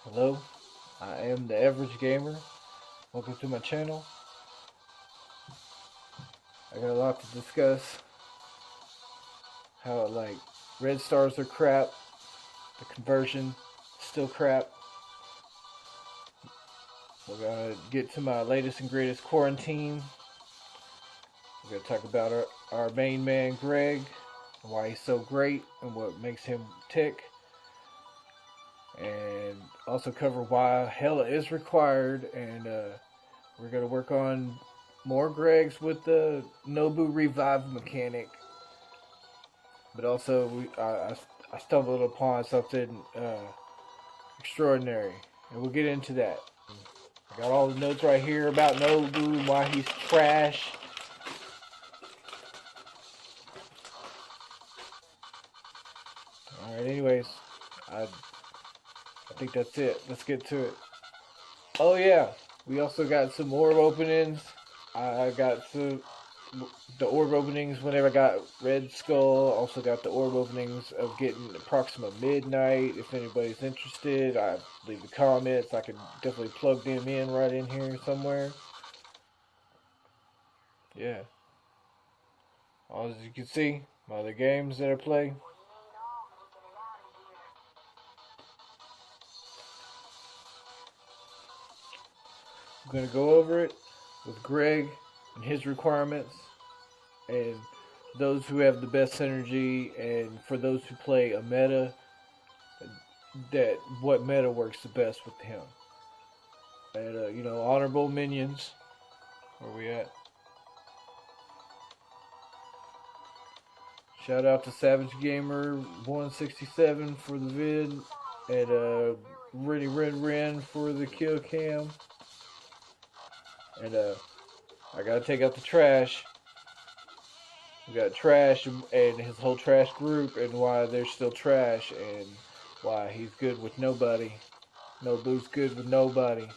Hello, I am the average gamer. Welcome to my channel. I got a lot to discuss. How red stars are crap, the conversion still crap. We're gonna get to my latest and greatest Quaranteam. We're gonna talk about our main man Greg and why he's so great and what makes him tick. And also cover why Hela is required, and we're gonna work on more Gregs with the Nobu revive mechanic. But also, I stumbled upon something extraordinary, and we'll get into that. I got all the notes right here about Nobu and why he's trash. All right. Anyways, I think that's it. Let's get to it. Oh yeah, we also got some orb openings. I got the orb openings whenever I got Red Skull. Also got the orb openings of getting Proxima Midnight. If anybody's interested, I leave the comments. I can definitely plug them in right in here somewhere. Yeah. As you can see, my other games that I play. I'm gonna go over it with Greg and his requirements, and those who have the best synergy, and for those who play a meta, that what meta works the best with him. And honorable minions. Where we at? Shout out to Savage Gamer 167 for the vid, and Renny Ren for the kill cam. And I gotta take out the trash. We got trash and his whole trash group, and why they're still trash, and why he's good with nobody. Nobu's good with nobody.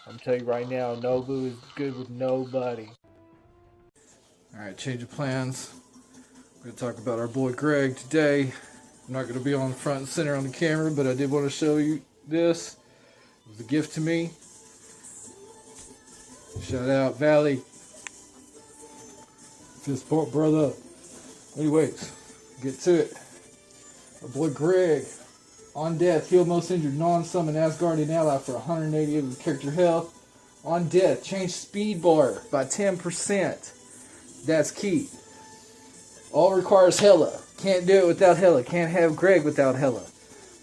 I'm telling you right now, Nobu is good with nobody. Alright, change of plans. We're gonna talk about our boy Greg today. I'm not gonna be on front and center on the camera, but I did want to show you this. It was a gift to me. Shout out Valley. Fist bump, brother. Anyways, get to it. Our boy Greg. On death, heal most injured non-summon Asgardian ally for 180 of the character health. On death, change speed bar by 10%. That's key. All requires Hela. Can't do it without Hela. Can't have Greg without Hela.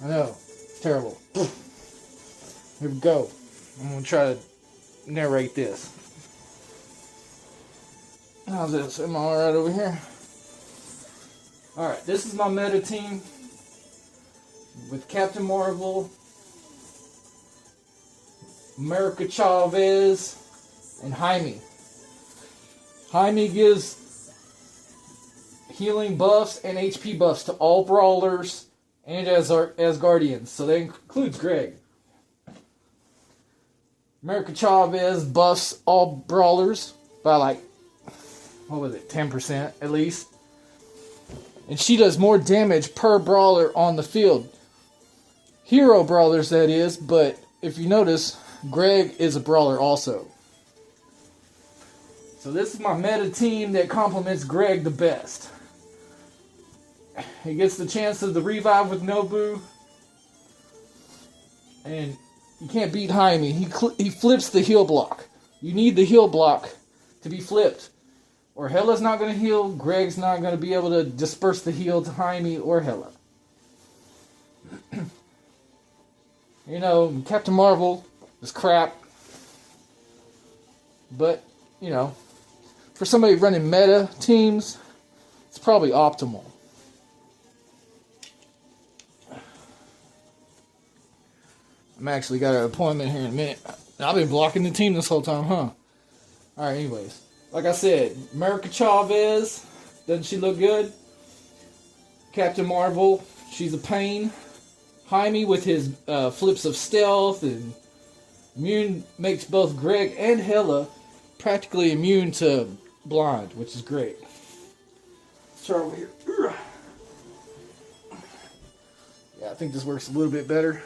I know. It's terrible. Here we go. I'm going to try to narrate this. How's this? Am I alright over here? Alright, this is my meta team with Captain Marvel, America Chavez, and Jaime. Jaime gives healing buffs and HP buffs to all brawlers and Asgardians, so that includes Greg. America Chavez buffs all brawlers by 10% at least. And she does more damage per brawler on the field. Hero brawlers, that is, but if you notice, Greg is a brawler also. So this is my meta team that complements Greg the best. He gets the chance of the revive with Nobu. And you can't beat Jaime. He flips the heal block. You need the heal block to be flipped. Or Hela's not going to heal. Greg's not going to be able to disperse the heal to Jaime or Hela. Captain Marvel is crap. But, for somebody running meta teams, it's probably optimal. I'm actually got an appointment here in a minute. I've been blocking the team this whole time, huh? Alright, anyways. Like I said, America Chavez, doesn't she look good? Captain Marvel, she's a pain. Jaime with his flips of stealth and immune makes both Greg and Hela practically immune to blind, which is great. Let's try over here. Yeah, I think this works a little bit better.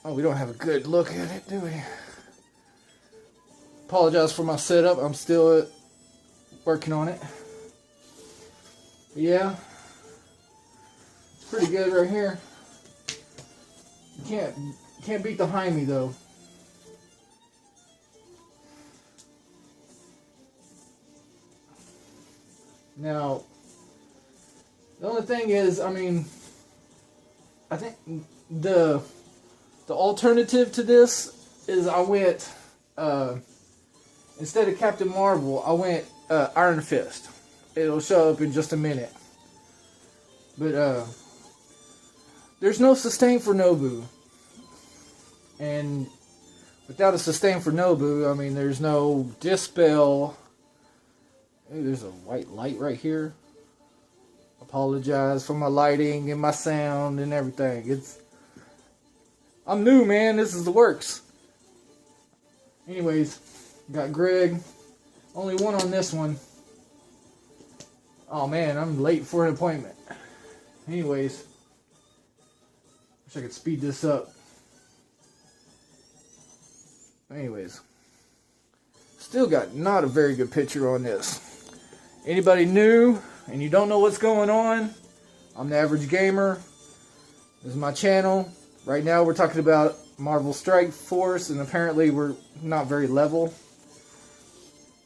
Oh, we don't have a good look at it, do we? Apologize for my setup. I'm still working on it. But yeah, it's pretty good right here. You can't beat the Jaime though. Now, the only thing is, I mean, I think the alternative to this is I went instead of Captain Marvel, I went Iron Fist. It'll show up in just a minute. But there's no sustain for Nobu. And without a sustain for Nobu, I mean, there's no dispel. Hey, there's a white light right here. Apologize for my lighting and my sound and everything. I'm new, man. This is the works. Anyways, got Greg. Only one on this one. Oh man, I'm late for an appointment. Anyways, wish I could speed this up. Anyways, still got not a very good picture on this. Anybody new and you don't know what's going on, I'm the Average Gamer. This is my channel. Right now we're talking about Marvel Strike Force, and apparently we're not very level.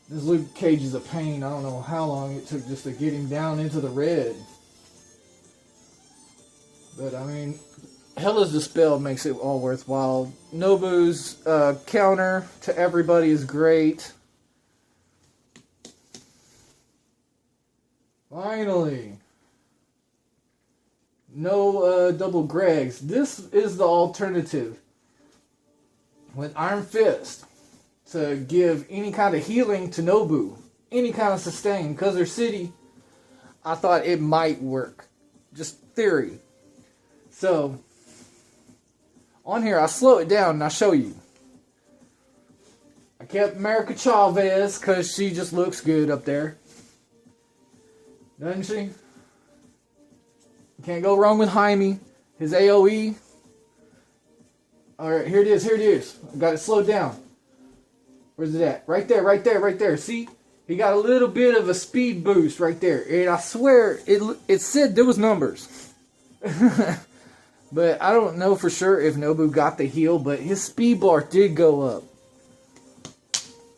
This Luke Cage is a pain. I don't know how long it took just to get him down into the red. But I mean, Hela's Dispel makes it all worthwhile. Nobu's counter to everybody is great. Finally. No double Gregs. This is the alternative. With Iron Fist. To give any kind of healing to Nobu. Any kind of sustain. Because they're city. I thought it might work. Just theory. So, on here I slow it down and I show you. I kept America Chavez because she just looks good up there. Doesn't she? Can't go wrong with Jaime. His AoE. Alright, here it is, here it is. I got it slowed down. Where's it at? Right there, right there, right there. See? He got a little bit of a speed boost right there. And I swear, it said there was numbers. But I don't know for sure if Nobu got the heal, but his speed bar did go up.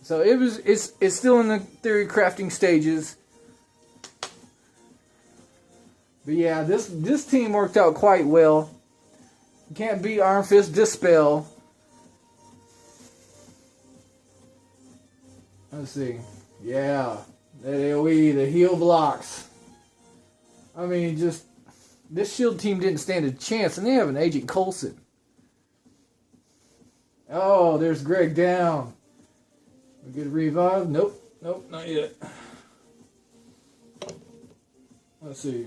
So it's still in the theory crafting stages. But yeah, this team worked out quite well. You can't beat Iron Fist Dispel. Let's see. Yeah, that AoE, the heal blocks. I mean, just this shield team didn't stand a chance, and they have an Agent Coulson. Oh, there's Greg down. We get a revive? Nope, nope, not yet. Let's see.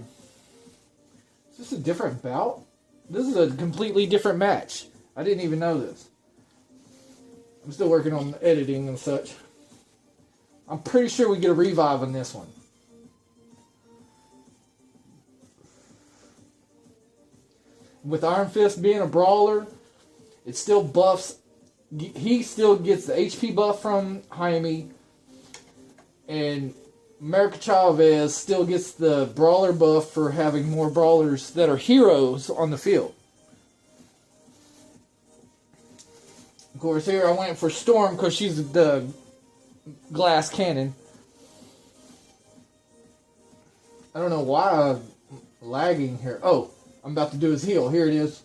Is this a different bout? This is a completely different match. I didn't even know this. I'm still working on editing and such. I'm pretty sure we get a revive on this one. With Iron Fist being a brawler, it still buffs. He still gets the HP buff from Jaime. And America Chavez still gets the brawler buff for having more brawlers that are heroes on the field. Of course, here I went for Storm because she's the glass cannon. I don't know why I'm lagging here. Oh, I'm about to do his heal. Here it is.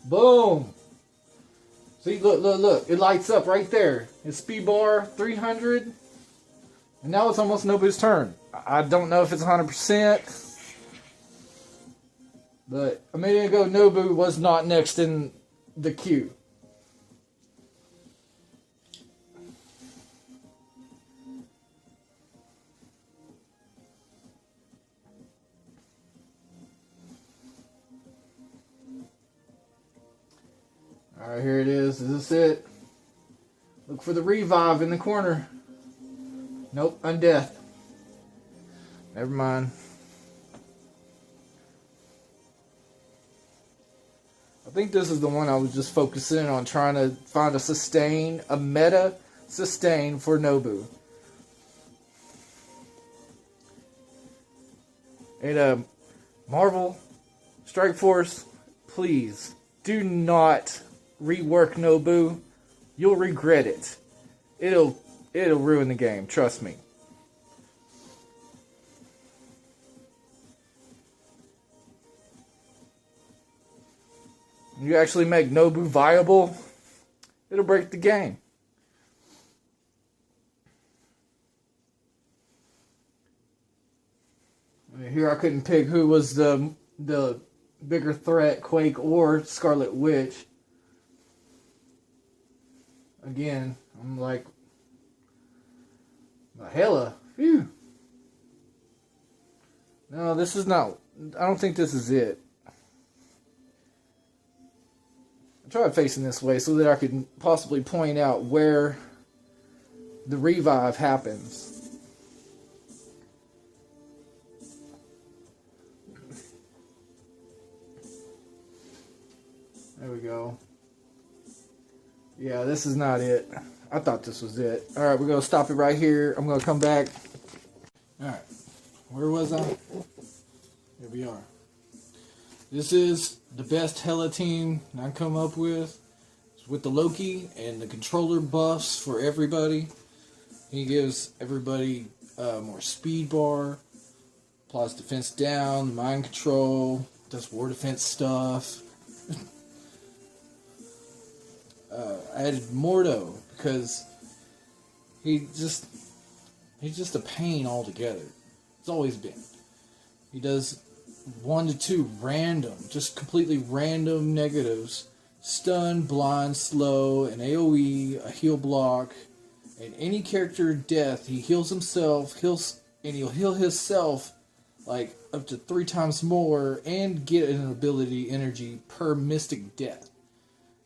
Boom. See, look, look, look. It lights up right there. His speed bar, 300. And now it's almost Nobu's turn. I don't know if it's 100%. But a minute ago, Nobu was not next in the queue. Alright, here it is. Is this it? Look for the revive in the corner. Nope, undeath. Never mind. think this is the one I was just focusing on trying to find a meta sustain for Nobu. And Marvel, Strike Force, please do not rework Nobu. You'll regret it. It'll ruin the game, trust me. You actually make Nobu viable, it'll break the game. I mean, here I couldn't pick who was the bigger threat, Quake or Scarlet Witch. Again, I'm like, Hela, phew. No, this is not, I don't think this is it. I tried facing this way so that I could possibly point out where the revive happens. There we go. Yeah, this is not it. I thought this was it. Alright, we're going to stop it right here. I'm going to come back. Alright, where was I? Here we are. This is the best Hela team I come up with. It's with the Loki and the controller buffs for everybody. He gives everybody more speed bar, applies defense down, mind control, does war defense stuff. I added Mordo because he's just a pain altogether. It's always been. He does 1 to 2 random, just completely random negatives. Stun, blind, slow, an AoE, a heal block, and any character death, he heals himself, and he'll heal himself like up to 3 times more and get an ability energy per mystic death.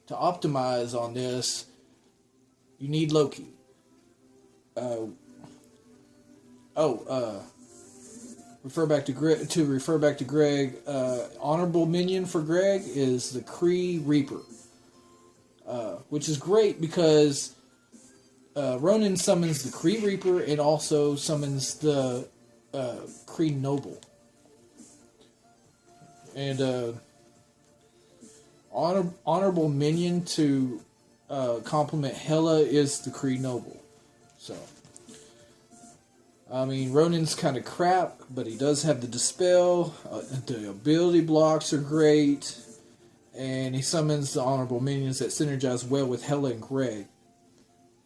To optimize on this, you need Loki. Refer back to Greg. Honorable minion for Greg is the Kree Reaper, which is great because Ronan summons the Kree Reaper and also summons the Kree Noble. And honorable minion to complement Hela is the Kree Noble. So, I mean, Ronan's kind of crap, but he does have the Dispel. The ability blocks are great, and he summons the honorable minions that synergize well with Hela and Greg.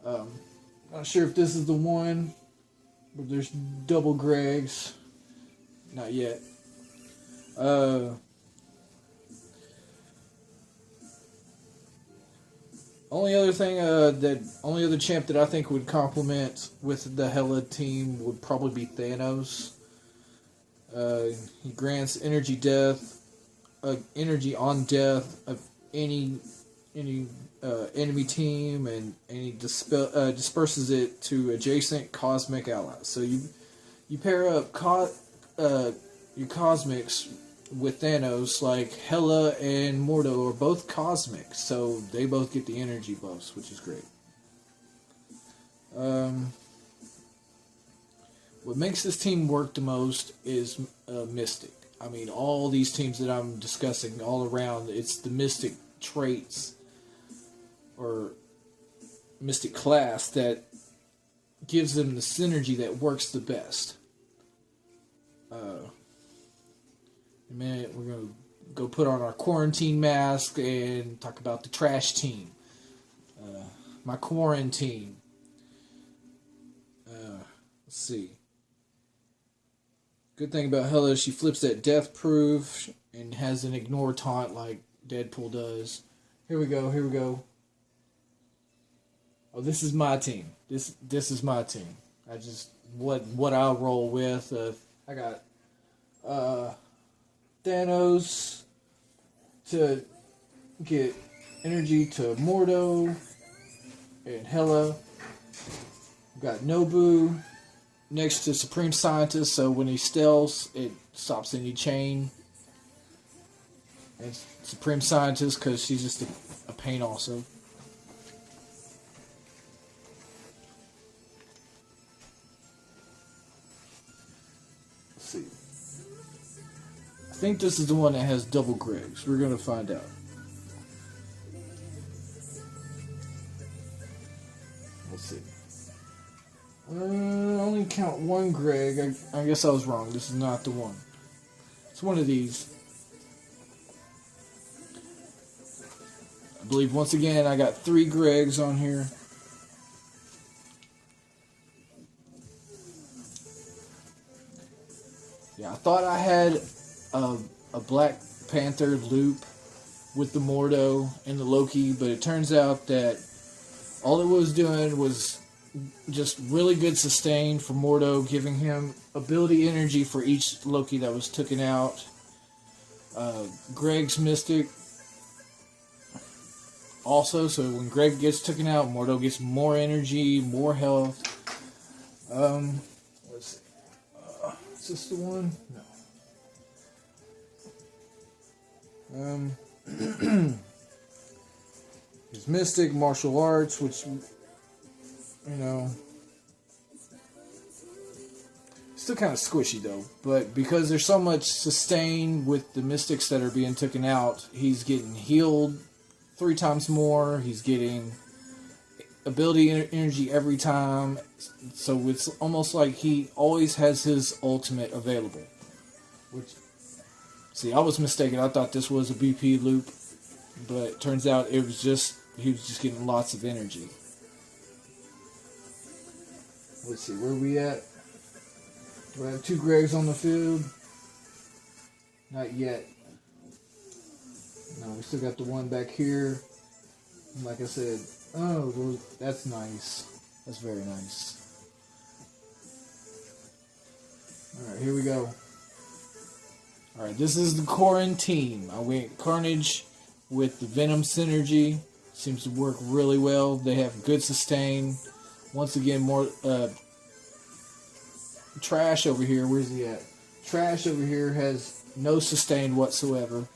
Not sure if this is the one, but there's double Gregs. Not yet. Only other champ that I think would complement with the Hela team would probably be Thanos. He grants energy on death of any enemy team, and he disperses it to adjacent cosmic allies. So you pair up your cosmics with Thanos, like Hela and Mordo are both cosmic, so they both get the energy buffs, which is great. What makes this team work the most is Mystic. I mean, all these teams that I'm discussing all around, it's the Mystic traits or Mystic class that gives them the synergy that works the best. In a minute, we're going to go put on our quarantine mask and talk about the trash team. My Quaranteam. Let's see. Good thing about Hela is she flips that death proof and has an ignore taunt like Deadpool does. Here we go. Oh, this is my team. This is my team. I just what I'll roll with. I got Thanos to get energy to Mordo and Hela. Got Nobu next to Supreme Scientist, so when he steals, it stops any chain. And Supreme Scientist, because she's just a pain also. Let's see. I think this is the one that has double Gregs. We're going to find out. Let's see. I only count one Greg. I guess I was wrong. This is not the one. It's one of these. I believe once again I got 3 Gregs on here. Yeah, I thought I had a Black Panther loop with the Mordo and the Loki, but it turns out that all it was doing was just really good sustain for Mordo, giving him ability energy for each Loki that was taken out. Greg's Mystic also, so when Greg gets taken out, Mordo gets more energy, more health. Let's see. Is this the one? No. His Mystic, Martial Arts, which, you know, still kind of squishy though. But because there's so much sustain with the Mystics that are being taken out, he's getting healed 3 times more. He's getting ability energy every time. So it's almost like he always has his ultimate available. Which, see, I was mistaken. I thought this was a BP loop, but it turns out it was just, he was just getting lots of energy. Let's see, where are we at? Do I have 2 Gregs on the field? Not yet. No, we still got the one back here. Like I said, oh, that's nice. That's very nice. Alright, here we go. Alright, this is the Quaranteam. I went Carnage with the Venom synergy. Seems to work really well. They have good sustain. Once again, more Trash over here. Where's he at? Trash over here has no sustain whatsoever.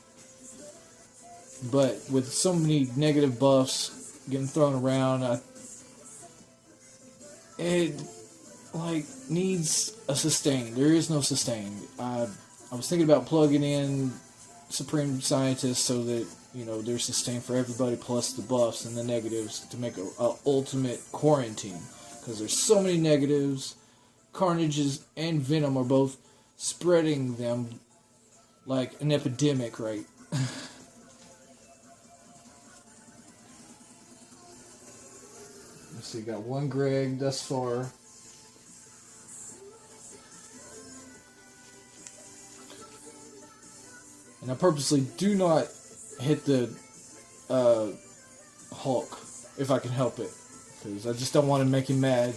But with so many negative buffs getting thrown around, it like needs a sustain. There is no sustain. I was thinking about plugging in Supreme Scientist so that, you know, there's sustain for everybody plus the buffs and the negatives to make a ultimate Quaranteam. Because there's so many negatives. Carnages and Venom are both spreading them like an epidemic, right? Let's see, got 1 Greg thus far. And I purposely do not hit the Hulk if I can help it, because I just don't want to make him mad.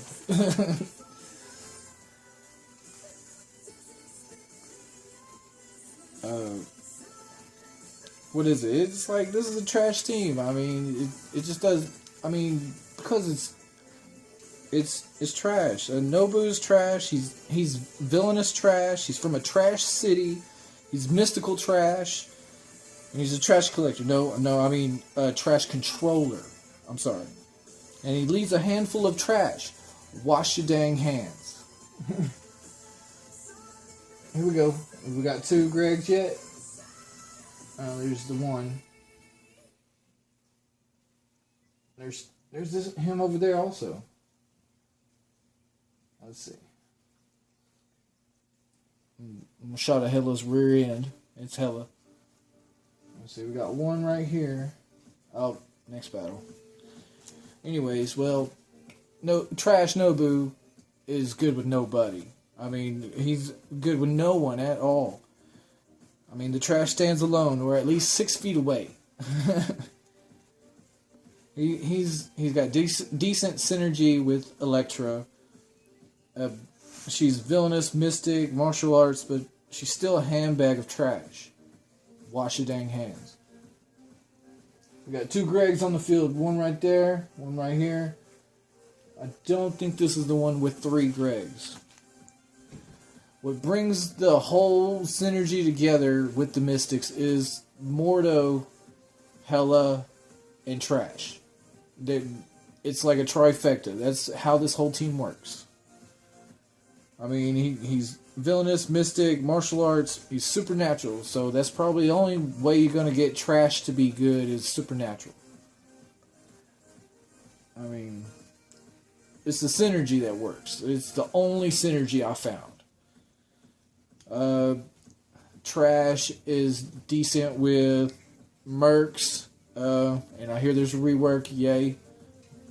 What is it? It's like, this is a trash team. I mean, it just does. I mean, because it's trash. Nobu's trash. He's villainous trash. He's from a trash city. He's mystical trash. And he's a trash collector. No, I mean trash controller. I'm sorry. And he leaves a handful of trash. Wash your dang hands. Here we go. We got 2 Gregs yet. There's the one. There's him over there also. Let's see. I'm shot at Hela's rear end. It's Hela. Let's see, we got 1 right here. Oh, next battle. Anyways, well, Trash Nobu is good with nobody. I mean, he's good with no one at all. I mean, the trash stands alone, or at least 6 feet away. he's got decent synergy with Elektra. She's villainous, mystic, martial arts, but she's still a handbag of trash. Wash your dang hands. We got 2 Gregs on the field. 1 right there, 1 right here. I don't think this is the one with 3 Gregs. What brings the whole synergy together with the Mystics is Mordo, Hela, and Trash. It's like a trifecta. That's how this whole team works. I mean, he's villainous, mystic, martial arts. He's supernatural. So that's probably the only way you're going to get Trash to be good is supernatural. I mean, it's the synergy that works. It's the only synergy I found. Trash is decent with Mercs. And I hear there's a rework. Yay.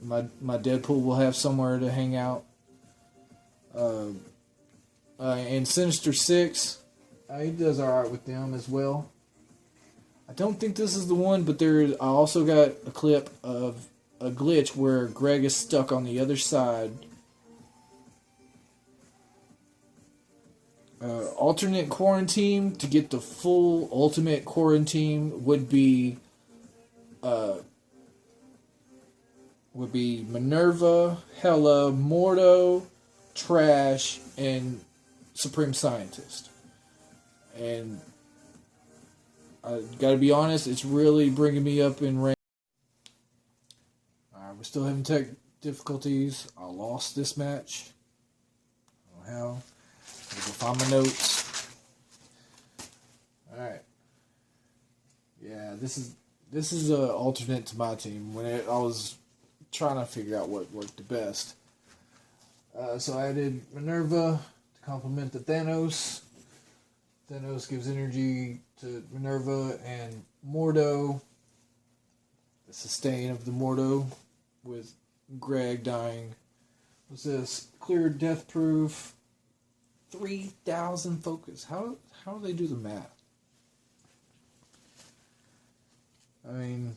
My Deadpool will have somewhere to hang out. And Sinister Six, he does alright with them as well. I don't think this is the one, but I also got a clip of a glitch where Greg is stuck on the other side. Alternate Quaranteam, to get the full ultimate Quaranteam would be Minerva, Hela, Mordo, Trash, and Supreme Scientist. And I gotta be honest, it's really bringing me up in rank. Alright, we're still having tech difficulties. I lost this match. I don't know how. I gotta go find my notes. Alright. Yeah, this is an alternate to my team. I was trying to figure out what worked the best. So I added Minerva to complement the Thanos. Thanos gives energy to Minerva and Mordo. The sustain of the Mordo with Greg dying. What's this? Clear death proof. 3,000 focus. How do they do the math? I mean,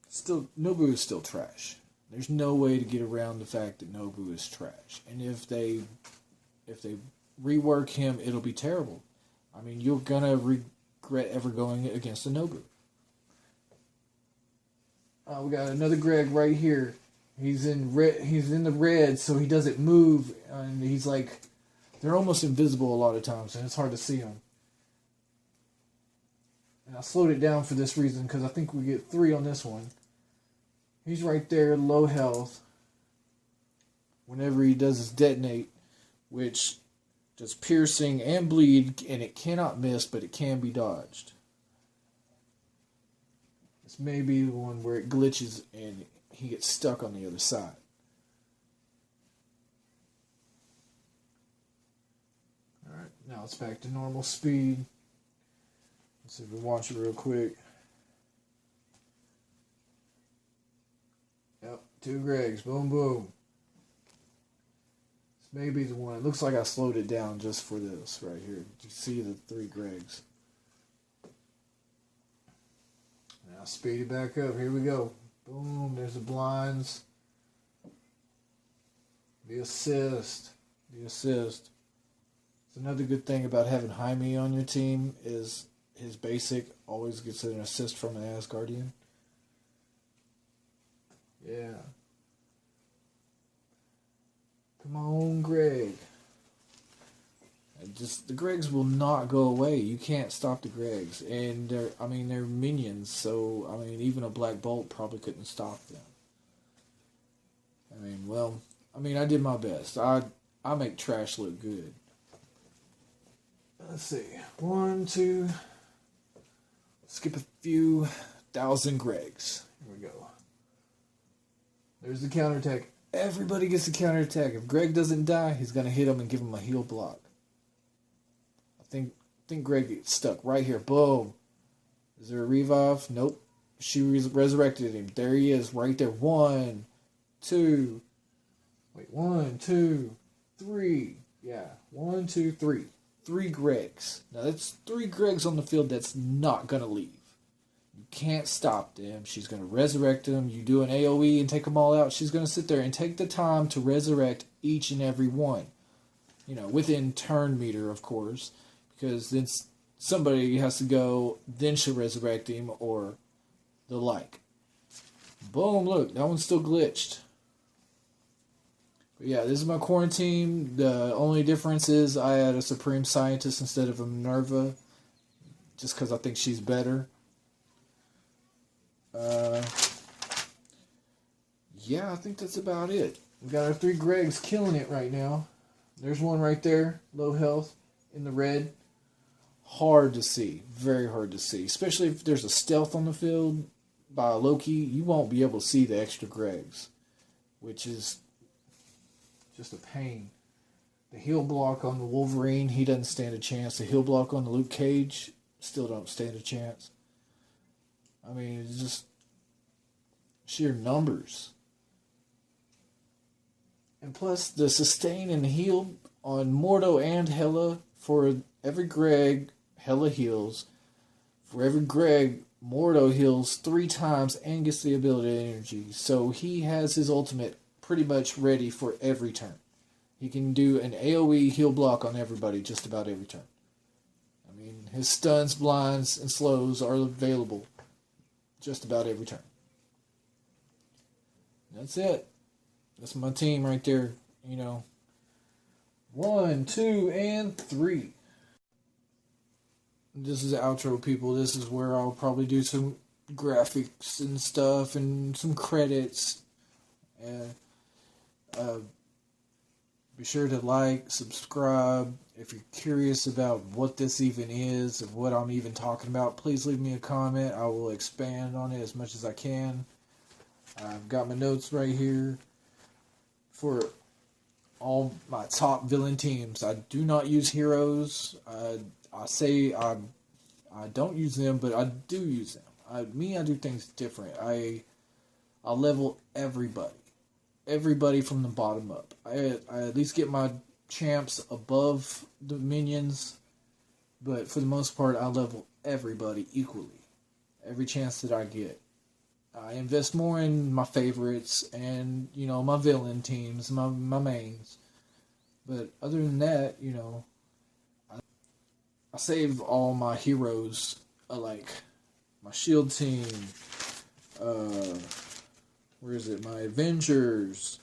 still, Nobu is still trash. There's no way to get around the fact that Nobu is trash. And if they rework him, it'll be terrible. I mean, you're gonna regret ever going against a Nobu. We got another Greg right here. He's in red. He's in the red, so he doesn't move, and he's like, they're almost invisible a lot of times, and it's hard to see them. And I slowed it down for this reason because I think we get 3 on this one. He's right there, low health. Whenever he does his detonate, which does piercing and bleed, and it cannot miss, but it can be dodged. This may be the one where it glitches and he gets stuck on the other side. Alright, now it's back to normal speed. Let's see if we watch it real quick. Yep, 2 Gregs. Boom, boom. This may be the one. It looks like I slowed it down just for this right here. You see the 3 Gregs. Now speed it back up. Here we go. Boom, there's the blinds. The assist. The assist. It's another good thing about having Jaime on your team is his basic always gets an assist from an Asgardian. Yeah. Come on, Greg. The Gregs will not go away. You can't stop the Gregs. And they're minions, so even a Black Bolt probably couldn't stop them. I did my best. I make Trash look good. Let's see. 1, 2. Skip a few thousand Gregs. Here we go. There's the counterattack. Everybody gets a counterattack. If Greg doesn't die, he's going to hit him and give him a heal block. I think Greg gets stuck right here. Boom. Is there a revive? Nope. She resurrected him. There he is, right there. 1, 2. Wait, 1, 2, 3. Yeah, 1, 2, 3. 3 Gregs. Now that's 3 Gregs on the field that's not going to leave. You can't stop them. She's going to resurrect them. You do an AoE and take them all out. She's going to sit there and take the time to resurrect each and every one. Within turn meter, of course. Because then somebody has to go, then she'll resurrect him or the like. Boom, look, that one's still glitched. But yeah, this is my Quaranteam. The only difference is I add a Supreme Scientist instead of a Minerva, just because I think she's better. Yeah, I think that's about it. We got our 3 Gregs killing it right now. There's one right there, low health, in the red. Hard to see, very hard to see. Especially if there's a stealth on the field by Loki, you won't be able to see the extra Gregs, which is just a pain. The heal block on the Wolverine, he doesn't stand a chance. The heal block on the Luke Cage, still don't stand a chance. I mean, it's just sheer numbers. And plus, the sustain and heal on Mordo and Hela, for every Greg, Hela heals. For every Greg, Mordo heals 3 times and gets the ability energy. So he has his ultimate pretty much ready for every turn. He can do an AoE heal block on everybody just about every turn. I mean, his stuns, blinds, and slows are available just about every turn. That's it. That's my team right there. 1, 2, and 3. This is the outro, people. This is where I'll probably do some graphics and stuff and some credits. And be sure to like, subscribe. If you're curious about what this even is and what I'm even talking about, please leave me a comment. I will expand on it as much as I can. I've got my notes right here for all my top villain teams. I do not use heroes. I say I don't use them, but I do use them. I do things different. I level everybody from the bottom up. I at least get my champs above the minions, but for the most part, I level everybody equally. Every chance that I get. I invest more in my favorites and, my villain teams, my mains. But other than that, I save all my heroes, like my shield team, where is it? My Avengers.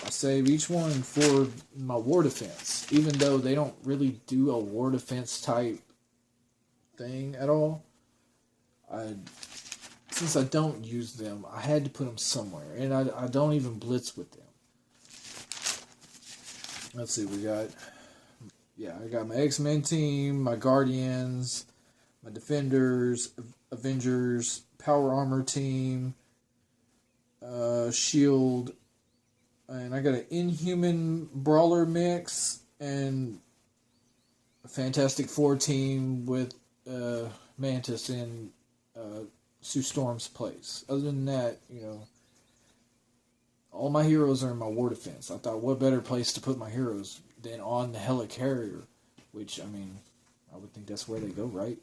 I save each one for my war defense, even though they don't really do a war defense type thing at all. Since I don't use them, I had to put them somewhere, and I don't even blitz with them. Let's see, I got my X-Men team, my Guardians, my Defenders, Avengers, Power Armor team, Shield, and I got an Inhuman Brawler mix, and a Fantastic Four team with Mantis and Sue Storm's place. Other than that, all my heroes are in my war defense. I thought, what better place to put my heroes than on the Helicarrier, which, I would think that's where they go, right?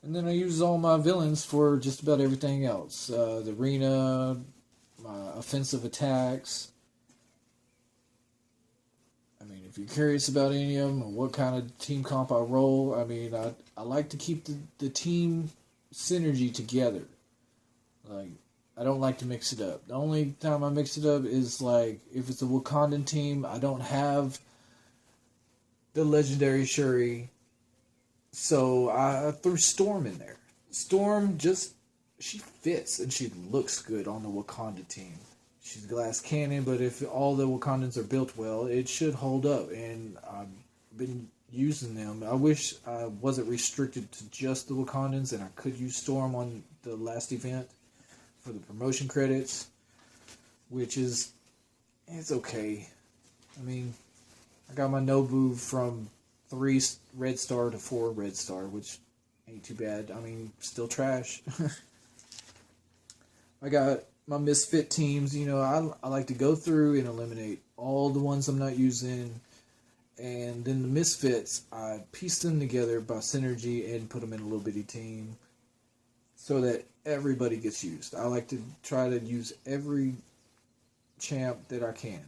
And then I use all my villains for just about everything else. The arena, my offensive attacks. If you're curious about any of them or what kind of team comp I roll, I like to keep the team synergy together. I don't like to mix it up. The only time I mix it up is if it's a Wakandan team, I don't have the legendary Shuri, so I threw Storm in there. Storm she fits and she looks good on the Wakanda team. She's glass cannon, but if all the Wakandans are built well, it should hold up, and I've been using them. I wish I wasn't restricted to just the Wakandans and I could use Storm on the last event for the promotion credits, which is, it's okay. I got my Nobu from 3 red star to 4 red star, which ain't too bad. Still trash. I got my misfit teams. I like to go through and eliminate all the ones I'm not using, and then the misfits, I piece them together by synergy and put them in a little bitty team so that everybody gets used. I like to try to use every champ that I can.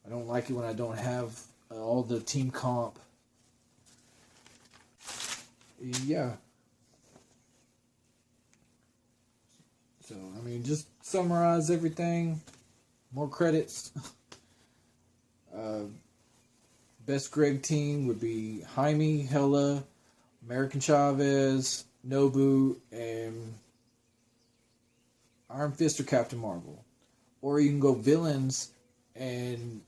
I don't like it when I don't have all the team comp. Yeah. So, just summarize everything. more credits. Best Greg team would be Jaime, Hela, American Chavez, Nobu, and Iron Fist or Captain Marvel. Or you can go villains and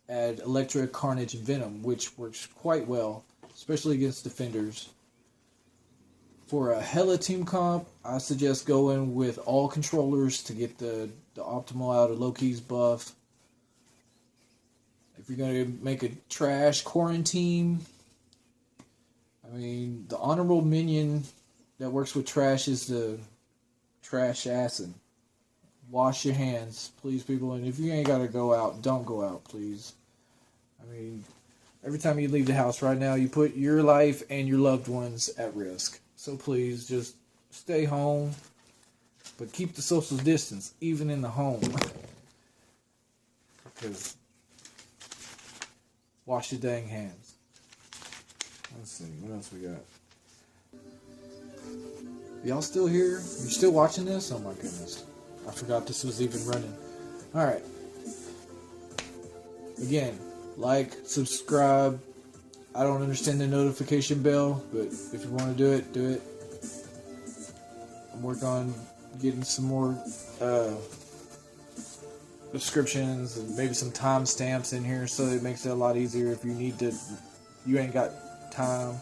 add Elektra, Carnage, and Venom, which works quite well, especially against defenders. For a Hela team comp, I suggest going with all controllers to get the optimal out of Loki's buff. If you're going to make a trash Quaranteam, I mean, the honorable minion that works with trash is the trash acid. Wash your hands, please, people. And if you ain't got to go out, don't go out, please. I mean, every time you leave the house right now, you put your life and your loved ones at risk. So please, just stay home, but keep the social distance, even in the home. Because wash your dang hands. Let's see, what else we got? Y'all still here? You still watching this? Oh my goodness. I forgot this was even running. Alright. Again, like, subscribe. I don't understand the notification bell, but if you want to do it, do it. I'm working on getting some more descriptions and maybe some timestamps in here so it makes it a lot easier if you need to, you ain't got time.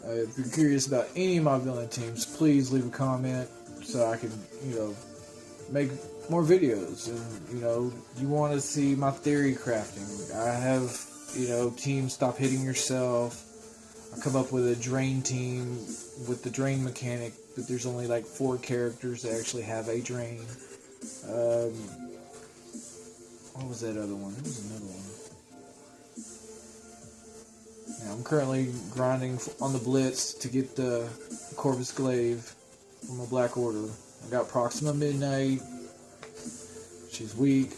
If you're curious about any of my villain teams, please leave a comment so I can, make more videos. And, you want to see my theory crafting. I have, teams stop hitting yourself. I come up with a drain team with the drain mechanic, but there's only like 4 characters that actually have a drain. What was that other one? There was another one. Now, I'm currently grinding on the Blitz to get the Corvus Glaive from a Black Order. I got Proxima Midnight. She's weak.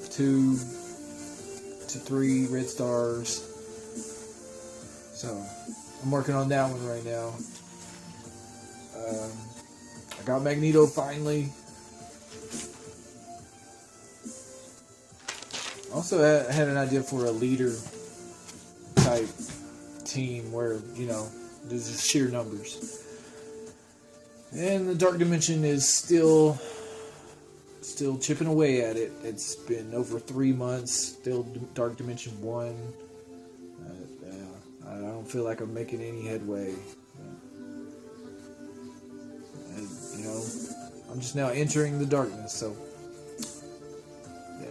2 to 3 red stars. So, I'm working on that one right now. I got Magneto finally. Also had an idea for a leader type team where, there's just sheer numbers. And the Dark Dimension is still chipping away at it. It's been over 3 months, still Dark Dimension 1. I don't feel like I'm making any headway. And, I'm just now entering the darkness, so yeah.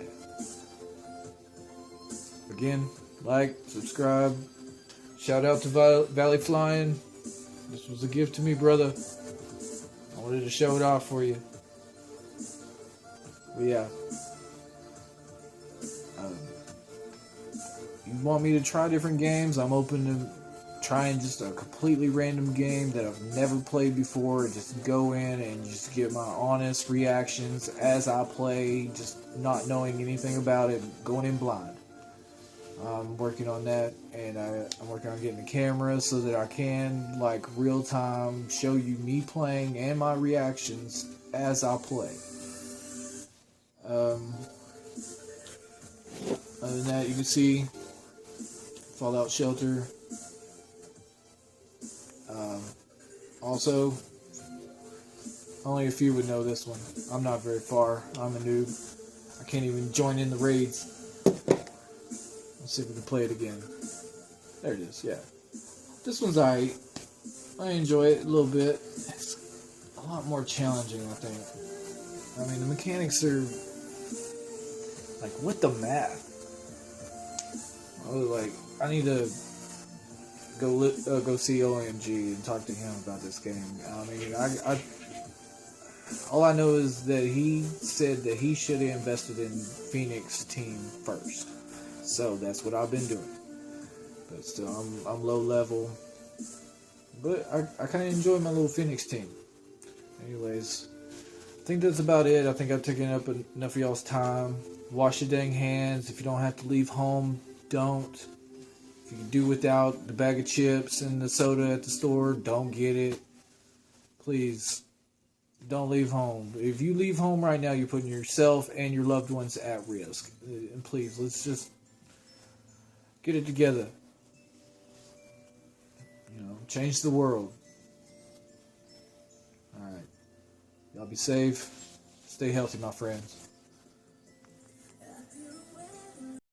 Again, like, subscribe. Shout out to Valley Flying. This was a gift to me, brother. I wanted to show it off for you. But yeah. You want me to try different games? I'm open to trying just a completely random game that I've never played before. Just go in and just get my honest reactions as I play, just not knowing anything about it, going in blind. I'm working on that, and I'm working on getting the camera so that I can, like, real time show you me playing and my reactions as I play. Other than that, you can see Fallout Shelter. Also, only a few would know this one. I'm not very far. I'm a noob. I can't even join in the raids. Let's see if we can play it again. There it is, yeah. This one's alright. I enjoy it a little bit. It's a lot more challenging, I think. I mean, the mechanics are like, what the math? I need to go see OMG and talk to him about this game. I mean, all I know is that he said that he should have invested in Phoenix team first. So that's what I've been doing. But still, I'm low level. But I kind of enjoy my little Phoenix team. Anyways, I think that's about it. I think I've taken up enough of y'all's time. Wash your dang hands. If you don't have to leave home, don't. If you can do without the bag of chips and the soda at the store, don't get it. please don't leave home. If you leave home right now, you're putting yourself and your loved ones at risk. And please, let's just get it together. Change the world. All right. Y'all be safe. Stay healthy, my friends.